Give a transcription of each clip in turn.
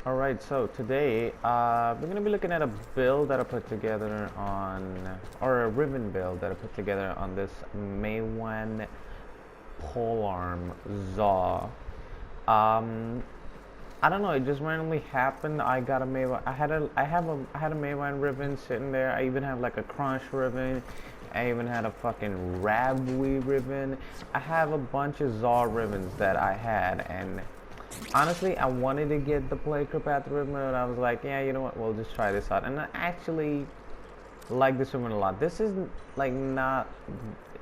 Alright, so today we're going to be looking at a build that I put together or a ribbon build that I put together on this Mewan polearm Zaw. I don't know, it just randomly happened. I got a Mewan. I had a Mewan ribbon sitting there. I even have like a crunch ribbon. I even had a fucking Rabwee ribbon. I have a bunch of Zaw ribbons that I had, and honestly, I wanted to get the Critadra ribbon, but I was like, yeah, you know what, we'll just try this out. And I actually like this ribbon a lot. This is like not,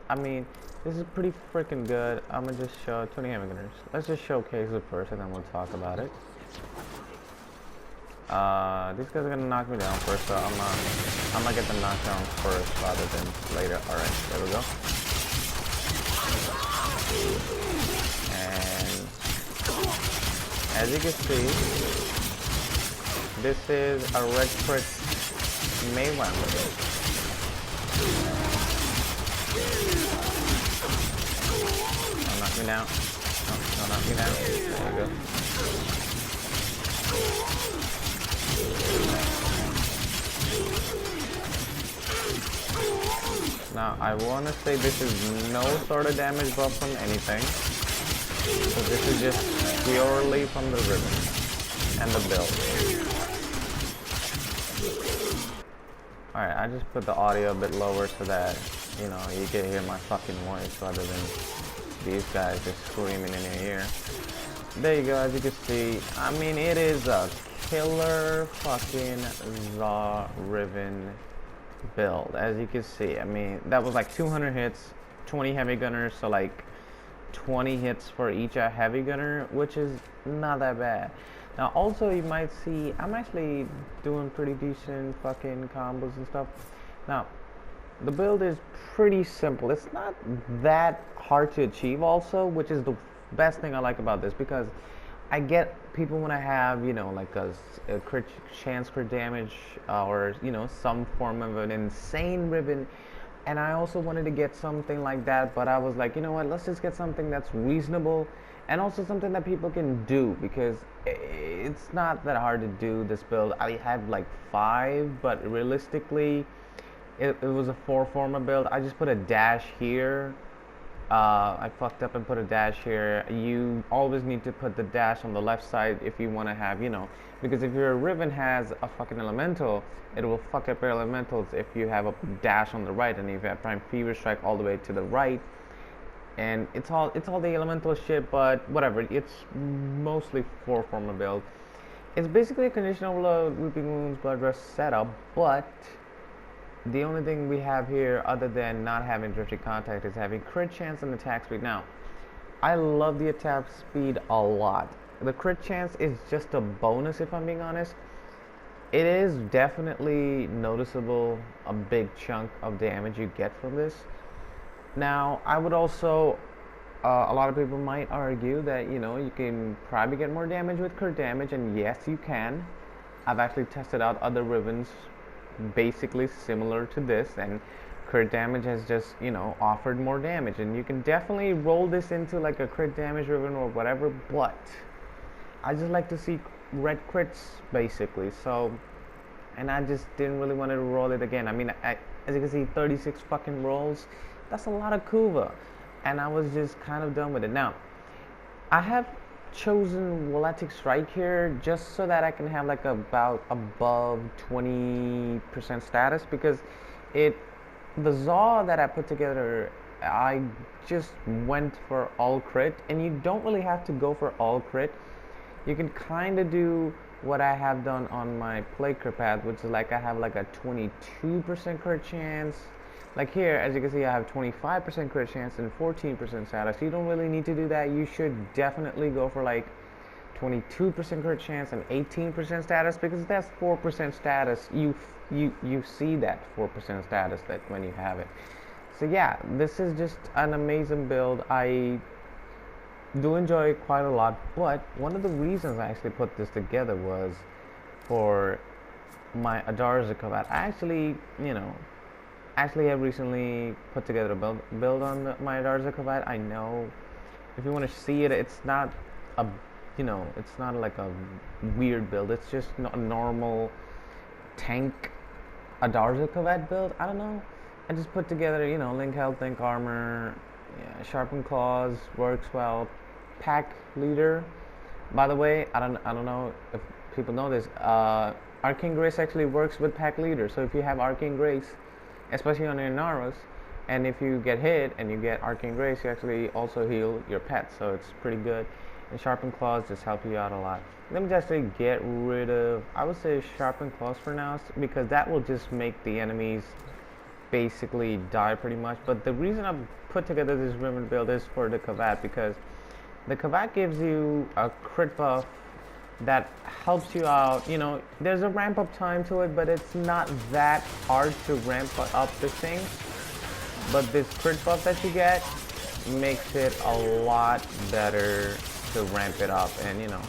I mean, this is pretty freaking good. I'm gonna just show 20 hamburgers. Let's just showcase it first, and then we'll talk about it. These guys are gonna knock me down first, so I'm gonna get the knockdown first rather than later. All right, there we go. And as you can see, this is a red crit Mewan ribbon. Don't knock me down. No, don't knock me down. There you go. Now, I want to say this is no sort of damage buff from anything. So this is just purely from the ribbon and the build. Alright, I just put the audio a bit lower so that, you know, you can hear my fucking voice rather than these guys just screaming in your ear. There you go, as you can see, I mean, it is a killer fucking Zaw ribbon build. As you can see, I mean, that was like 200 hits, 20 heavy gunners, so like 20 hits for each heavy gunner, which is not that bad. Now also you might see I'm actually doing pretty decent fucking combos and stuff. Now the build is pretty simple. It's not that hard to achieve also, which is the best thing I like about this, because I get people when I have, you know, like a crit chance crit damage or, you know, some form of an insane ribbon. And I also wanted to get something like that, but I was like, you know what, let's just get something that's reasonable and also something that people can do, because it's not that hard to do this build. I had like 5, but realistically it was a 4-former build. I just put a dash here. I fucked up and put a dash here. You always need to put the dash on the left side if you want to have, you know, because if your ribbon has a fucking elemental, it will fuck up your elementals if you have a dash on the right, and if you have prime fever strike all the way to the right, and it's all the elemental shit. But whatever, it's mostly 4-former build. It's basically a condition overload, weeping wounds, blood rush setup, but the only thing we have here, other than not having drifty contact, is having crit chance and attack speed. Now, I love the attack speed a lot. The crit chance is just a bonus, if I'm being honest. It is definitely noticeable, a big chunk of damage you get from this. Now, I would also, a lot of people might argue that, you know, you can probably get more damage with crit damage, and yes, you can. I've actually tested out other ribbons basically similar to this, and crit damage has just, you know, offered more damage, and you can definitely roll this into like a crit damage ribbon or whatever, but I just like to see red crits basically. So, and I just didn't really want to roll it again. I mean, as you can see, 36 fucking rolls, that's a lot of Kuva, and I was just kind of done with it. Now I have chosen Volletic Strike here just so that I can have like about above 20% status, because the Zaw that I put together, I just went for all crit, and you don't really have to go for all crit. You can kind of do what I have done on my play crit path, which is like I have like a 22% crit chance. Like here, as you can see, I have 25% crit chance and 14% status. You don't really need to do that. You should definitely go for like 22% crit chance and 18% status, because that's 4% status. You see that 4% status that when you have it. So yeah, this is just an amazing build. I do enjoy it quite a lot, but one of the reasons I actually put this together was for my Adarza combat. I actually, you know, have recently put together a build on my Adarza combat. I know if you want to see it, it's not a you know, it's not like a weird build. It's just a normal tank, a Darza Covet build. I don't know. I just put together, you know, Link Health, Link Armor, yeah, Sharpened Claws works well. Pack Leader. By the way, I don't know if people know this. Arcane Grace actually works with Pack Leader. So if you have Arcane Grace, especially on your Naros, and if you get hit and you get Arcane Grace, you actually also heal your pet. So it's pretty good. And Sharpened Claws just help you out a lot. Let me just get rid of, I would say, Sharpened Claws for now, because that will just make the enemies basically die pretty much. But the reason I put together this Riven build is for the Kavat, because the Kavat gives you a crit buff that helps you out. You know, there's a ramp up time to it, but it's not that hard to ramp up this thing. But this crit buff that you get makes it a lot better to ramp it up. And you know,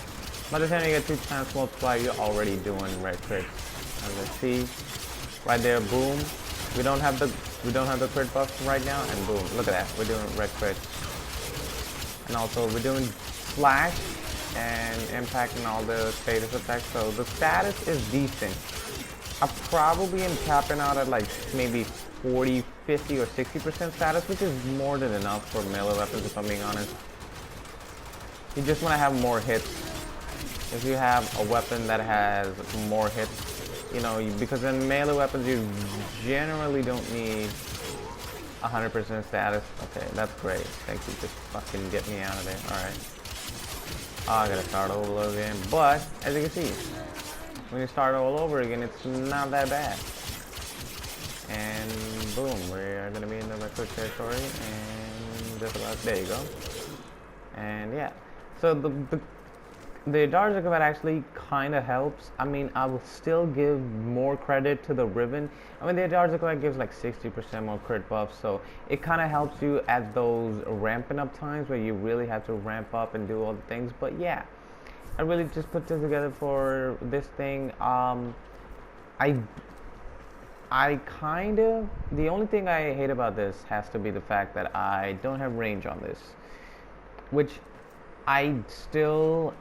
by the time you get 2 times multiply, you're already doing red crits. And let's see, right there, boom. We don't have the crit buff right now, and boom, look at that, we're doing red crits. And also we're doing flash and impact and all the status effects. So the status is decent. I probably am capping out at like maybe 40, 50, or 60% status, which is more than enough for melee weapons, if I'm being honest. You just want to have more hits. If you have a weapon that has more hits, you know, because in melee weapons you generally don't need 100% status. Okay, that's great. Thank you. Just fucking get me out of there. Alright. Oh, I gotta start all over again. But, as you can see, when you start all over again, it's not that bad. And boom, we're gonna be in the record territory. And just about, there you go. And yeah. So the Darza Covet actually kind of helps. I mean, I will still give more credit to the Riven. I mean, the Darza Covet gives like 60% more crit buffs, so it kind of helps you at those ramping up times where you really have to ramp up and do all the things. But yeah, I really just put this together for this thing. I kind of, the only thing I hate about this has to be the fact that I don't have range on this, which I still,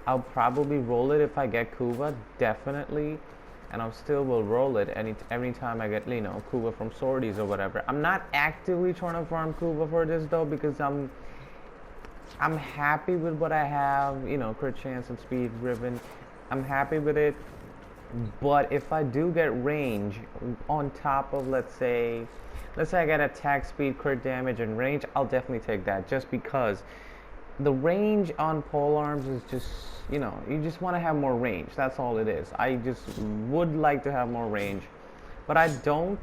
I'll probably roll it if I get Kuva, definitely, and I still will roll it every time I get, you know, Kuva from sorties or whatever. I'm not actively trying to farm Kuva for this though, because I'm happy with what I have, you know, crit chance and speed Riven. I'm happy with it, but if I do get range on top of, let's say I get attack speed, crit damage, and range, I'll definitely take that, just because the range on pole arms is just, you know, you just want to have more range. That's all it is. I just would like to have more range, but I don't,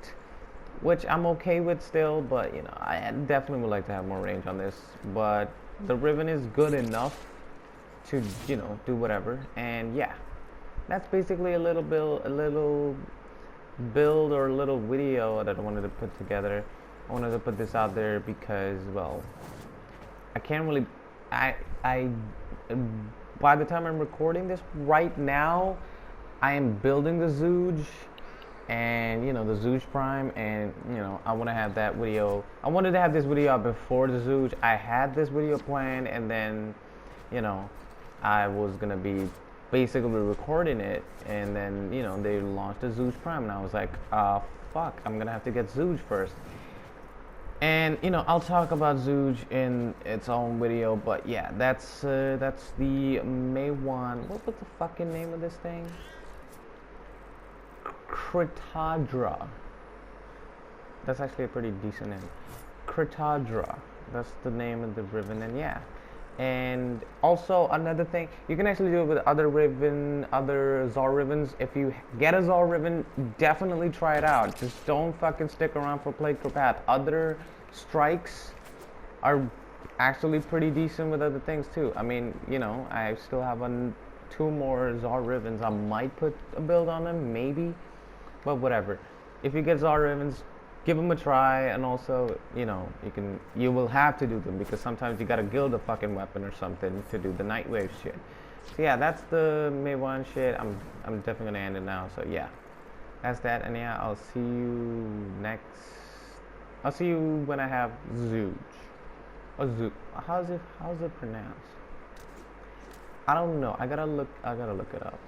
which I'm okay with still, but you know, I definitely would like to have more range on this. But the Riven is good enough to, you know, do whatever. And yeah, that's basically a little build or a little video that I wanted to put together. I wanted to put this out there because, well, I can't really, by the time I'm recording this right now, I am building the Zooge, and you know, the Zooge Prime, and you know, I want to have that video. I wanted to have this video out before the Zooge. I had this video planned, and then, you know, I was gonna be basically recording it, and then, you know, they launched the Zooge Prime, and I was like, fuck, I'm gonna have to get Zooge first. And you know, I'll talk about Zooge in its own video, but yeah, that's the Mewan. What was the fucking name of this thing? Critadra. That's actually a pretty decent name. Critadra. That's the name of the Riven, and yeah. And also another thing, you can actually do it with other Zor Rivens. If you get a Zor Riven, definitely try it out. Just don't fucking stick around for Plague for Path. Other strikes are actually pretty decent with other things too. I mean, you know, I still have 2 more Zor Rivens. I might put a build on them, maybe, but whatever. If you get Zor Rivens, give them a try, and also, you know, you will have to do them, because sometimes you gotta gild a fucking weapon or something to do the Nightwave shit. So yeah, that's the Mewan shit. I'm definitely gonna end it now. So yeah, that's that, and yeah, I'll see you when I have Zooge. Or Zooge. How's it pronounced? I don't know. I gotta look it up.